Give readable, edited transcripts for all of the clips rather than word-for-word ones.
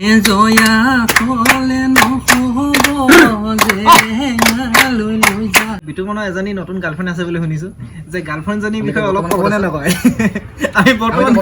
জয়া কলে বিতুমনৰ এজনী নতুন গাৰ্লফ্ৰেণ্ড আছে বুলি শুনিছো যে গাৰ্লফ্ৰেণ্ডজনীৰ বিষয়ে অলপ ক'বনে নকয় আমি বৰ্তমান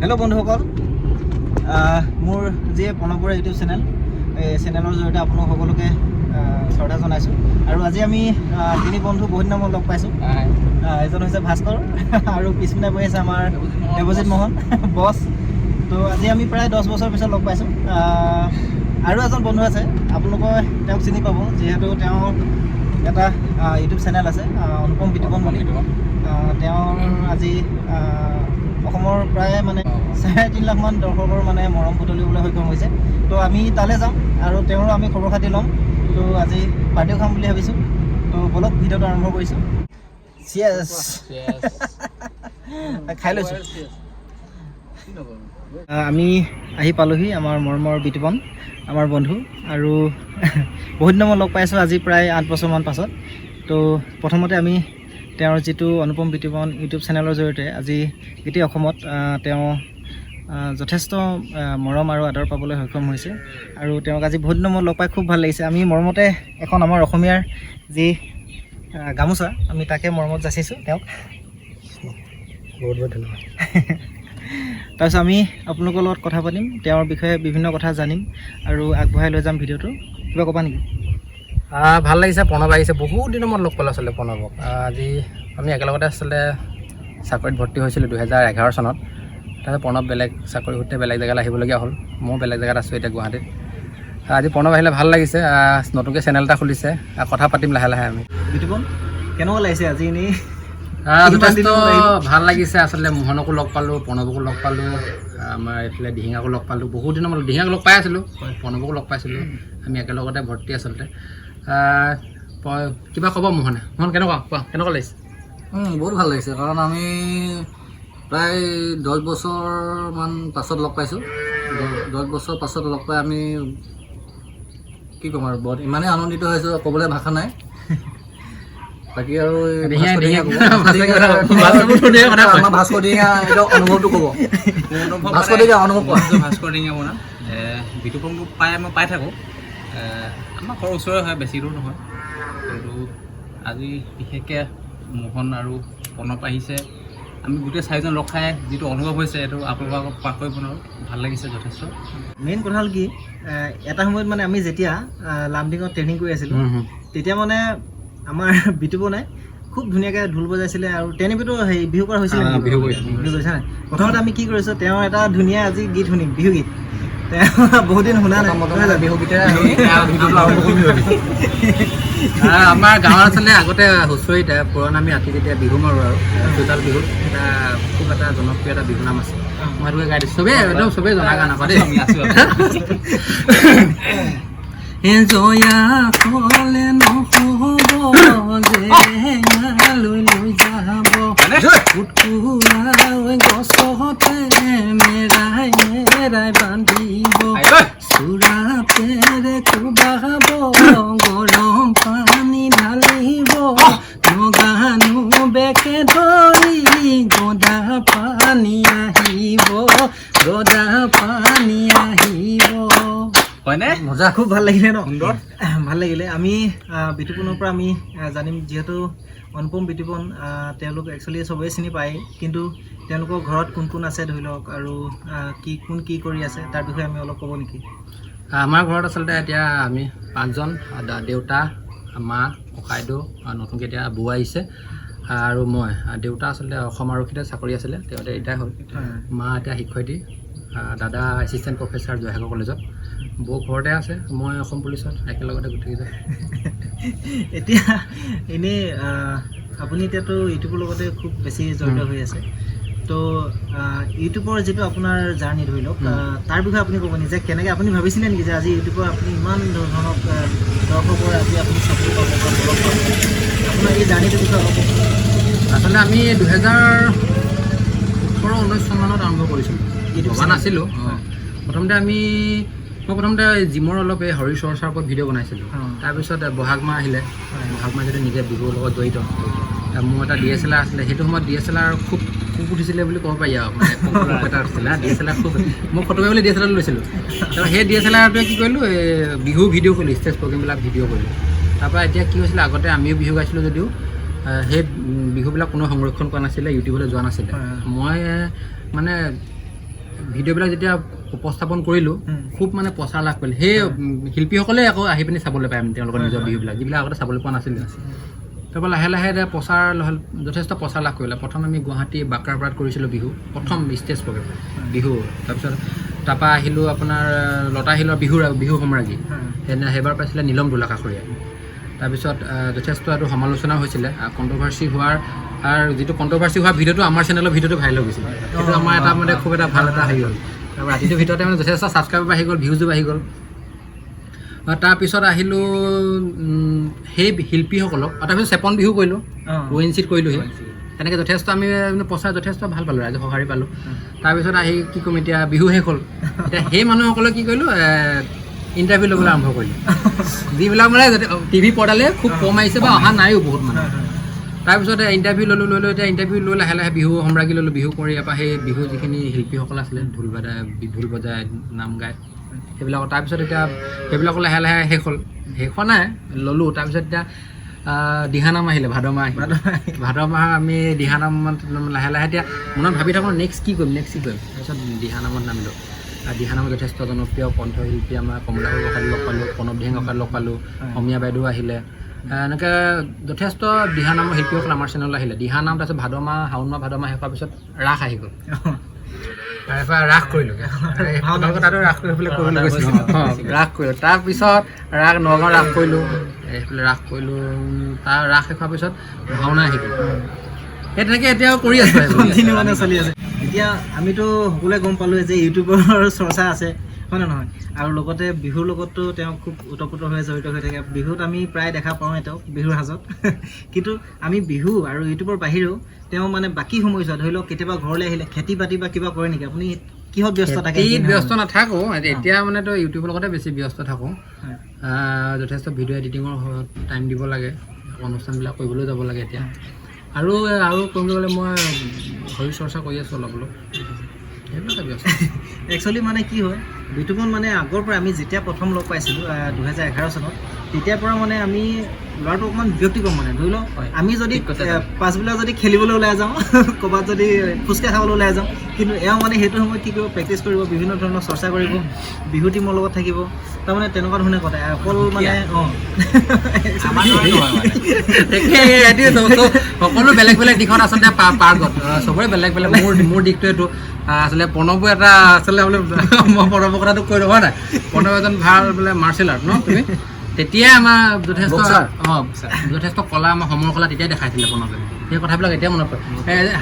হেল্ল' বন্ধুসকল মোৰ যি প্ৰণৱৰ ইউটিউব চেনেল এই চেনেলৰ জৰিয়তে আপোনাক সকলোকে শ্ৰদ্ধা জনাইছোঁ আৰু আজি আমি তিনি বন্ধু বহুত দিনৰ মূৰত লগ পাইছোঁ এজন হৈছে ভাস্কৰ আৰু পিছপিনে বহি আছে আমাৰ দেৱজিৎ মোহন বছ তো আজি আমি প্ৰায় 10 বছৰ পিছত লগ পাইছোঁ আৰু এজন বন্ধু আছে আপোনালোকে তেওঁক চিনি পাব যিহেতু তেওঁ এটা ইউটিউব চেনেল আছে অনুপম বিতুপন বুলি তেওঁৰ আজি অসমৰ প্ৰায় মানে 3.5 লাখ মান দৰ্শকৰ মানে মৰম বুটলিবলৈ সক্ষম হৈছে তো আমি তালৈ যাম আৰু তেওঁৰো আমি খবৰ খাতি ল'ম তো আজি পাৰ্টিও খাম বুলি ভাবিছোঁ তো বলক ভিডিঅ'টো আৰম্ভ কৰিছোঁ চিয়াৰ্ছ খাই লৈছোঁ আমি আহি পালোহি আমাৰ মৰমৰ বিতুপন আমাৰ বন্ধু আৰু বহুত দিনৰ মূৰত লগ পাইছোঁ আজি প্ৰায় 8 বছৰমান পাছত তো প্ৰথমতে আমি তেওঁৰ যিটো অনুপম বিতুপন ইউটিউব চেনেলৰ জৰিয়তে আজি গোটেই অসমত তেওঁ যথেষ্ট মৰম আৰু আদৰ পাবলৈ সক্ষম হৈছে আৰু তেওঁক আজি বহুত দিনৰ মূৰত লগ পাই খুব ভাল লাগিছে আমি মৰমতে এখন আমাৰ অসমীয়াৰ যি গামোচা আমি তাকে মৰমত যাচিছোঁ তেওঁক বহুত বহুত ধন্যবাদ তাৰপিছত আমি আপোনালোকৰ লগত কথা পাতিম তেওঁৰ বিষয়ে বিভিন্ন কথা জানিম আৰু আগবঢ়াই লৈ যাম ভিডিঅ'টো কিবা ক'বা নেকি ভাল লাগিছে প্ৰণৱ আহিছে বহুত দিনৰ মূৰত লগ পালোঁ আচলতে প্ৰণৱক আজি আমি একেলগতে আচলতে চাকৰিত ভৰ্তি হৈছিলোঁ 2011 চনত তাৰপিছত প্ৰণৱ বেলেগ চাকৰি সূত্ৰে বেলেগ জেগালৈ আহিবলগীয়া হ'ল ময়ো বেলেগ জেগাত আছোঁ এতিয়া গুৱাহাটীত আজি প্ৰণৱ আহিলে ভাল লাগিছে নতুনকৈ চেনেল এটা খুলিছে কথা পাতিম লাহে লাহে আমি বিতুপন কেনেকুৱা লাগিছে আজি এনেই যথেষ্ট ভাল লাগিছে আচলতে মোহনকো লগ পালোঁ প্ৰণৱকো লগ পালোঁ আমাৰ এইফালে দিহিঙাকো লগ পালোঁ বহুত দিনৰ মূৰত দিহিঙাক লগ পাই আছিলোঁ প্ৰণৱকো লগ পাইছিলোঁ আমি একেলগতে ভৰ্তি আচলতে কিবা ক'ব মোহন কেনেকুৱা কোৱা কেনেকুৱা লাগিছে বহুত ভাল লাগিছে কাৰণ আমি প্ৰায় 10 বছৰমান পাছত লগ পাইছোঁ 10 বছৰ পাছত লগ পাই আমি কি ক'ম আৰু বহুত ইমানেই আনন্দিত হৈছোঁ ক'বলৈ ভাষা নাই বাকী আৰু ভাস্কৰ দিঙা অনুভৱটো ক'ব ভাস্কৰ দিঙা অনুভৱ কোৱা ভাস্কৰ দিঙা বনাম বিতুপনটো মই পাই থাকোঁ আমাৰ ঘৰৰ ওচৰৰে হয় বেছি দূৰ নহয় কিন্তু আজি বিশেষকৈ মোহন আৰু প্ৰণৱ আহিছে আমি গোটেই 4জন লগ খাই যিটো অনুভৱ হৈছে সেইটো আপোনালোকক পাক কৰিব নোৱাৰোঁ ভাল লাগিছে যথেষ্ট মেইন কথা হ'ল কি এটা সময়ত মানে আমি যেতিয়া লামডিঙত ট্ৰেইনিং কৰি আছিলোঁ তেতিয়া মানে আমাৰ বিতুপনে খুব ধুনীয়াকৈ ঢোল বজাইছিলে আৰু ট্ৰেইনিংটো হেৰি বিহু কৰা হৈছিলে বিহু কৰিছে নাই প্ৰথমতে আমি কি কৰিছোঁ তেওঁৰ এটা ধুনীয়া আজি গীত শুনিম বিহুগীত বহুত দিন শুনা নাই বিহুগীতে আমাৰ গাঁৱত আচলতে আগতে হুঁচৰিত পুৰণা আমি ৰাতি যেতিয়া বিহু মাৰোঁ আৰু চোতাল বিহুত এটা খুব এটা জনপ্ৰিয় এটা বিহু নাম আছে মই এইটোকে গাই দিছোঁ চবেই একদম চবেই জনা গান আকৌ দেই আমি আছোঁ জয়া কলে নহ'ব যে লৈ লৈ যাব গছতে মেৰাই মেৰাই বান্ধিব চোৰা পেৰে কোবাব গৰম পানী ঢালিব নগানো বেকে ধৰি গদা পানী আহিব গদা পানী আহিব হয়নে মজা খুব ভাল লাগিলে ন সুন্দৰ ভাল লাগিলে আমি বিতুপনৰ পৰা আমি জানিম যিহেতু অনুপম বিতুপন তেওঁলোক একচুৱেলি চবেই চিনি পায় কিন্তু তেওঁলোকৰ ঘৰত কোন কোন আছে ধৰি লওক আৰু কোন কি কৰি আছে তাৰ বিষয়ে আমি অলপ ক'ব নেকি আমাৰ ঘৰত আচলতে এতিয়া আমি 5জন দেউতা মা ককাইদেউ নতুনকৈ এতিয়া বৌ আহিছে আৰু মই দেউতা আচলতে অসম আৰক্ষীতে চাকৰি আছিলে তেওঁ এতিয়া ৰিটায়াৰ হ'ল মা এতিয়া শিক্ষয়িত্ৰী দাদা এছিষ্টেণ্ট প্ৰফেচাৰ জয়সাগৰ কলেজত বৌ ঘৰতে আছে মই অসম পুলিচত একেলগতে গোটেইকেইজন এতিয়া এনেই আপুনি এতিয়াতো ইউটিউবৰ লগতে খুব বেছি জড়িত হৈ আছে তো ইউটিউবৰ যিটো আপোনাৰ জাৰ্ণি ধৰি লওক তাৰ বিষয়ে আপুনি ক'ব নেকি যে কেনেকৈ আপুনি ভাবিছিলে নেকি যে আজি ইউটিউবৰ আপুনি ইমান ধৰণৰ দৰ্শকৰ আজি আপুনি চাকৰি পাব বা লগ পাব আপোনাৰ এই জাৰ্ণিটোৰ বিষয়ে অলপ আচলতে আমি 2018-19 চনমানত আৰম্ভ কৰিছিলোঁ ভবা নাছিলোঁ প্ৰথমতে জিমৰ অলপ এই শৰীৰ চৰ্চাৰ ওপৰত ভিডিঅ' বনাইছিলোঁ তাৰপিছত বহাগ মাহ আহিলে বহাগ মাহ যদি নিজে বিহুৰ লগত জড়িত মোৰ এটা DSLR আছিলে, সেইটো সময়ত DSLR খুব উঠিছিলে বুলি ক'ব পাৰি আৰু মানে এটা আছিলে DSLR খুব মই ফটো মাৰিবলৈ DSLR লৈছিলোঁ। তাৰপৰা সেই DSLRটোৱে কি কৰিলোঁ বিহু ভিডিঅ' কৰিলোঁ, ষ্টেজ প্ৰগ্ৰেমবিলাক ভিডিঅ' কৰিলোঁ। তাৰপৰা এতিয়া কি হৈছিলে আগতে আমিও বিহু গাইছিলোঁ যদিও সেই বিহুবিলাক কোনো সংৰক্ষণ কৰা নাছিলে, ইউটিউবলৈ যোৱা নাছিলে। মই মানে ভিডিঅ'বিলাক যেতিয়া উপস্থাপন কৰিলোঁ খুব মানে প্ৰচাৰ লাভ কৰিলে। সেই শিল্পীসকলে আকৌ আহি পিনি চাবলৈ পায় তেওঁলোকৰ নিজৰ বিহুবিলাক, যিবিলাক আগতে চাবলৈ পোৱা নাছিলে। তাৰপৰা লাহে লাহে এতিয়া যথেষ্ট প্ৰচাৰ লাভ কৰিলে। প্ৰথম আমি গুৱাহাটী বাক্ৰাপাৰাত কৰিছিলোঁ বিহু, প্ৰথম ষ্টেজ প্ৰগ্ৰেম বিহু। তাৰপৰা আহিলোঁ আপোনাৰ লতা শিলৰ বিহু সম্ৰাজ্ঞী, সেইবাৰ পাইছিলে নীলম দোলা কাষৰীয়া। তাৰপিছত যথেষ্ট এইটো সমালোচনা হৈছিলে, কণ্ট্ৰভাৰ্চি হোৱাৰ আৰু যিটো কণ্ট্ৰভাৰ্চি হোৱা ভিডিঅ'টো আমাৰ চেনেলৰ ভিডিঅ'টো ভাইৰেল হৈ গৈছিলে। সেইটো আমাৰ এটা মানে খুব এটা ভাল এটা হেৰি হ'ল। তাৰপৰা ৰাতিটোৰ ভিতৰতে মানে যথেষ্ট ছাবস্ক্ৰাইবাৰ বাঢ়ি গ'ল, ভিউজো বাঢ়ি গ'ল। তাৰপিছত আহিলোঁ সেই শিল্পীসকলক, তাৰপিছত চেপন বিহু কৰিলোঁ, ONCত কৰিলোঁহি। তেনেকৈ যথেষ্ট আমি প্ৰচাৰ যথেষ্ট ভাল পালোঁ, ৰাইজে সঁহাৰি পালোঁ। তাৰপিছত আহি কি ক'ম, এতিয়া বিহু শেষ হ'ল। এতিয়া সেই মানুহসকলে কি কৰিলোঁ ইণ্টাৰভিউ ল'বলৈ আৰম্ভ কৰিলোঁ, যিবিলাক মানে টিভি পৰ্দালে খুব কম আহিছে বা অহা নাইও বহুত মানুহ। তাৰপিছত ইণ্টাৰভিউ ল'লোঁ, এতিয়া ইণ্টাৰভিউ লৈ লাহে লাহে বিহু সম্ৰাজ্ঞী ল'লোঁ। বিহু কৰি এবাৰ সেই বিহু যিখিনি শিল্পীসকল আছিলে ঢোল বজাই নাম গায় সেইবিলাকৰ, তাৰপিছত এতিয়া সেইবিলাকো লাহে লাহে শেষ হ'ল, শেষ হোৱা নাই ল'লোঁ। তাৰপিছত এতিয়া দিহানাম আহিলে, ভাদ মাহ আমি দিহানামত লাহে লাহে এতিয়া মনত ভাবি থাকোঁ নেক্সট কি কৰিম। তাৰপিছত দিহানামত নামিলোঁ। দিহানামত যথেষ্ট জনপ্ৰিয় কণ্ঠশিল্পী আমাৰ কমলাবাৰী গোসাঁই লগ পালোঁ, প্ৰণৱ দিহিং গোসাঁই লগ পালোঁ, অমীয়া বাইদেউ আহিলে। এনেকৈ যথেষ্ট দিহানামৰ শিল্পীসকল আমাৰ চেনেলত আহিলে। দিহানাম তাৰপিছত ভাদ মাহ, শাওণ মাহ, ভাদ মাহ শেষ হোৱাৰ পিছত ৰাস আহি গ'ল। তাৰপৰা ৰাস কৰিলোঁ, তাতো ৰাস কৰিবলৈ গৈছিলোঁ, ৰাস কৰিলোঁ। তাৰপিছত নগাঁও ৰাস কৰিলোঁ, এইফালে ৰাস কৰিলোঁ। তাৰ ৰাস শেষ হোৱাৰ পিছত ভাওনা আহি গ'ল। সেই তেনেকৈ এতিয়াও কৰি আছোঁ, কণ্টিনিউ মানে চলি আছে। এতিয়া আমিতো সকলোৱে গম পালোঁ যে ইউটিউবৰ চৰ্চা আছে, হয় নে নহয়? আৰু লগতে বিহুৰ লগতো তেওঁ খুব ওতঃপ্ৰোতভাৱে জড়িত হৈ থাকে। বিহুত আমি প্ৰায় দেখা পাওঁৱে তেওঁক বিহুৰ সাজত। কিন্তু আমি বিহু আৰু ইউটিউবৰ বাহিৰেও তেওঁ মানে বাকী সময়ছোৱা ধৰি লওক কেতিয়াবা ঘৰলৈ আহিলে খেতি বাতি বা কিবা কৰে নেকি? আপুনি কিহত ব্যস্ত থাকে? ব্যস্ত নাথাকোঁ, এতিয়া মানেতো ইউটিউবৰ লগতে বেছি ব্যস্ত থাকোঁ। যথেষ্ট ভিডিঅ' এডিটিঙৰ টাইম দিব লাগে, অনুষ্ঠানবিলাক কৰিবলৈও যাব লাগে এতিয়া। আৰু কৰিবলৈ গ'লে মই শৰীৰ চৰ্চা কৰি আছোঁ অলপ সেইবিলাকে ব্যস্ত। একচুৱেলি মানে কি হয়, বিতুপন মানে আগৰ পৰা আমি যেতিয়া প্ৰথম লগ পাইছিলোঁ 2011 চনত, তেতিয়াৰ পৰা মানে আমি ল'ৰাটো অকণমান ব্যক্তিগত মানে ধৰি লওক আমি যদি পাছবেলা যদি খেলিবলৈ ওলাই যাওঁ, ক'ৰবাত যদি ফুচকা খাবলৈ ওলাই যাওঁ, কিন্তু এওঁ মানে সেইটো সময়ত কি কৰিব, প্ৰেক্টিচ কৰিব, বিভিন্ন ধৰণৰ চৰ্চা কৰিব, বিহু টীমৰ লগত থাকিব, তাৰমানে তেনেকুৱা ধৰণে কথা অকল মানে সকলো বেলেগ বেলেগ দিশত আচলতে পাৰ্গত, চবৰে বেলেগ বেলেগ। মোৰ দিশটো এইটো আচলতে প্ৰণৱো এটা আচলতে বোলে মই প্ৰণৱৰ কথাটো কৈ নহয় নাই, প্ৰণৱ এজন ভাল বোলে মাৰ্চেল আৰ্ট ন তুমি, তেতিয়াই আমাৰ যথেষ্ট কলা, আমাৰ সমৰ কলা তেতিয়াই দেখাইছিলে প্ৰণৱে। সেই কথাবিলাক এতিয়া মনত পৰে।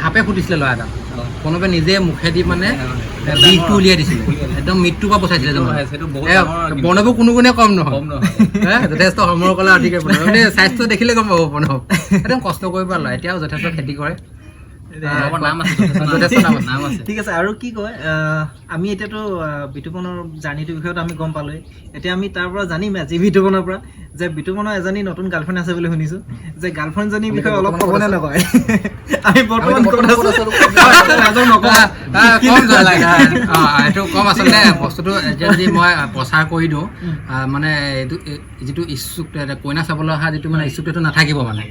সাপে ফুটিছিলে ল'ৰা এটা, প্ৰণৱে নিজে মুখেদি মানে বিষটো উলিয়াই দিছিলে, একদম মৃত্যুৰ পৰা বচাইছিলে। প্ৰণৱো কোনো গুণে কম নহয়, যথেষ্ট সমৰ কলা অধিকাৰী প্ৰণৱ। স্বাস্থ্য দেখিলে গম পাব প্ৰণৱ একদম কষ্ট কৰিব ল'ৰা, এতিয়াও যথেষ্ট খেতি কৰে। ঠিক আছে। আৰু কি কয়, আমি এতিয়াতো বিতুপনৰ জাৰ্ণিটোৰ বিষয়ত আমি গম পালোঁৱেই। এতিয়া আমি তাৰ পৰা জানিম আজি বিতুপনৰ পৰা যে বিতুপনৰ এজনী নতুন গাৰ্লফ্ৰেণ্ড আছে বুলি শুনিছোঁ, যে গাৰ্লফ্ৰেণ্ডজনীৰ বিষয়ে অলপ ক'বনে নকয়? আমি বৰ্তমান এইটো কম আচলতে বস্তুটো এতিয়া যদি মই প্ৰচাৰ কৰি দিওঁ, মানে এইটো যিটো ইচ্ছুক কইনা চাবলৈ অহা যিটো মানে ইচ্ছুক সেইটো নাথাকিব মানে।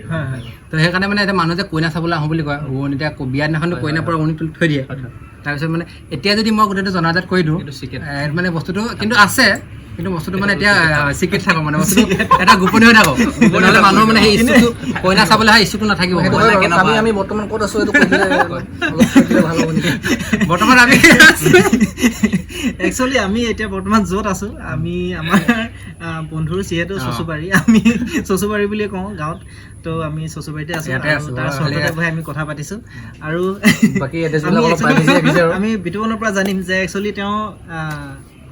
তো সেইকাৰণে মানে এতিয়া মানুহে যে কইনা চাবলৈ আহোঁ বুলি কয়, এতিয়া বিয়া দিনাখনতো কইনাৰ পৰা উৰণি তুলি থৈ দিয়ে। তাৰপিছত মানে এতিয়া যদি মই গোটেইটো জনাজাত কৰি দিওঁ মানে বস্তুটো কিন্তু আছে, কিন্তু বস্তুটো মানে এতিয়া চিক্ৰেট থাকক, মানে বস্তুটো এটা গোপনীয় হৈ থাকক, নহ'লে মানুহৰ মানে সেই ইচ্ছুটো কইনা চাবলৈ অহা ইচ্ছুটো নাথাকিব। আমি বৰ্তমান ক'ত আছোঁ এইটো ভাল হ'ব নেকি? বৰ্তমান আমি একচুৱেলি আমি এতিয়া বৰ্তমান য'ত আছোঁ, আমি আমাৰ বন্ধুৰ যিহেতু চচুবাৰী, আমি চচুবাৰী বুলিয়ে কওঁ গাঁৱত, তো আমি চচুবাৰীতে আছোঁ। তাৰ চহৰতে বহি আমি কথা পাতিছোঁ। আৰু বাকী আমি বিতুপনৰ পৰা জানিম যে একচুৱেলি তেওঁ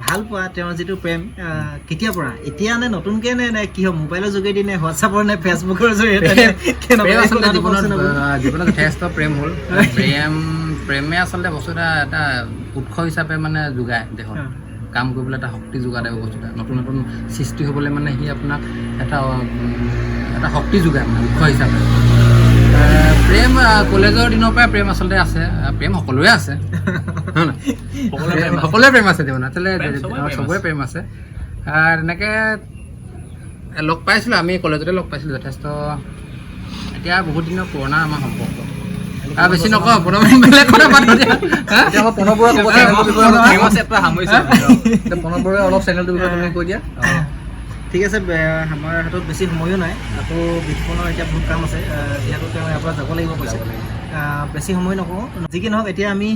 ভাল পোৱা তেওঁৰ যিটো প্ৰেম কেতিয়াৰ পৰা, এতিয়া নে নতুনকৈ নে কি হয়, মোবাইলৰ যোগেদি নে হোৱাটছআপৰ নে ফেচবুকৰ জৰিয়তে? জীৱনত যথেষ্ট প্ৰেম হ'ল। প্ৰেমে আচলতে বস্তু এটা উৎস হিচাপে মানে যোগায় দেহত, কাম কৰিবলৈ এটা শক্তি যোগায় দেহ বস্তু এটা, নতুন নতুন সৃষ্টি হ'বলৈ মানে সি আপোনাক এটা শক্তি যোগায় মানে উৎস হিচাপে। প্ৰেম কলেজৰ দিনৰ পৰাই প্ৰেম আচলতে আছে প্ৰেম সকলোৰে আছে সকলোৰে প্ৰেম আছে জীৱনত চবৰে প্ৰেম আছে তেনেকৈ লগ পাইছিলোঁ আমি কলেজতে লগ পাইছিলোঁ যথেষ্ট এতিয়া বহুত দিনৰ পুৰণা আমাৰ সম্পৰ্ক বেছি নকওঁ বেলেগ কথা পাতোঁ এতিয়া মই প্ৰণৱ বৰুৱা প্ৰণৱ বৰুৱা অলপ চেনেলটোৰ বিষয়ে তুমি কৈ দিয়া ঠিক আছে আমাৰ হাতত বেছি সময়ো নাই আকৌ বিতুপনৰ এতিয়া বহুত কাম আছে যিহেতু তেওঁ ইয়াৰ পৰা যাব লাগিব কৈছে বেছি সময় নকওঁ যি কি নহওক এতিয়া আমি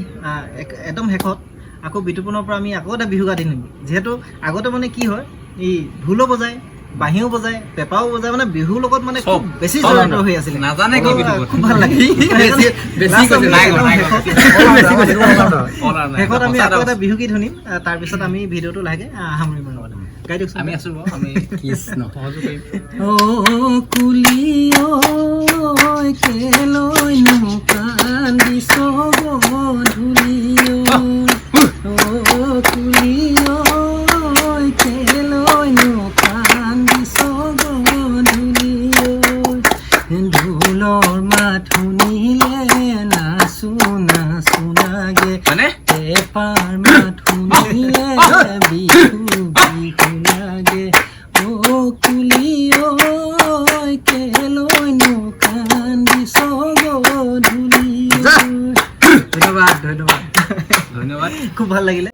একদম শেষত আকৌ বিতুপনৰ পৰা আমি আকৌ এটা বিহু গান দিম যিহেতু আগতে মানে কি হয় এই ঢোলো বজায় বাঁহীও বজায় পেঁপাও বজায় মানে বিহুৰ লগত মানে খুব বেছি জড়িত হৈ আছিলে নাজানে কি বিহু খুব ভাল লাগে শেষত আমি আকৌ এটা বিহু গীত শুনিম তাৰপিছত আমি ভিডিঅ'টো লাহেকৈ সামৰিম আৰু গাই দিয়কচোন আমি আছোঁ বাৰু আমি কৃষ্ণ সহযোগ কৰিম কুলি কেলৈনো কান্দিছ গধূলি কুলি কেলৈনো কান্দিছ গধূলি ঢোলৰ মাত শুনিলে নাচো নাচো লাগে মানে পেঁপাৰ মাত শুনিলে বিহু বিহু লাগে কুলি কেলৈনো কান্দিছ গধূলি ধন্যবাদ ধন্যবাদ ধন্যবাদ খুব ভাল লাগিলে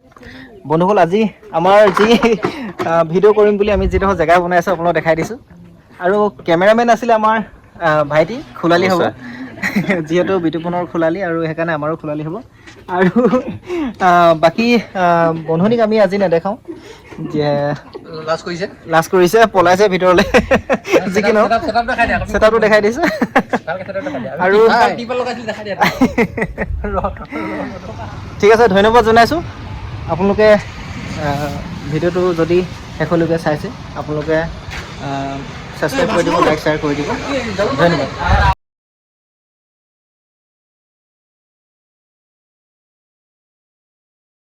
বন্ধুসকল আজি আমাৰ যি ভিডিঅ' কৰিম বুলি আমি যিডোখৰ জেগা বনাই আছোঁ আপোনালোকক দেখাই দিছোঁ আৰু কেমেৰামেন আছিলে আমাৰ ভাইটি খোলালি হ'ব যিহেতু বিতুপনৰ খোলালি আৰু সেইকাৰণে আমাৰো খোলালি হ'ব আৰু বাকী বন্ধুনীক আমি আজি নেদেখাওঁ যে লাজ কৰিছে পলাইছে ভিতৰলৈ যি কি নহওক ছেটআপটো দেখাই দিছোঁ আৰু ঠিক আছে ধন্যবাদ জনাইছোঁ আপোনালোকে ভিডিঅ'টো যদি শেষলৈকে চাইছে আপোনালোকে ছাবস্ক্ৰাইব কৰি দিব লাইক শ্বেয়াৰ কৰি দিব ধন্যবাদ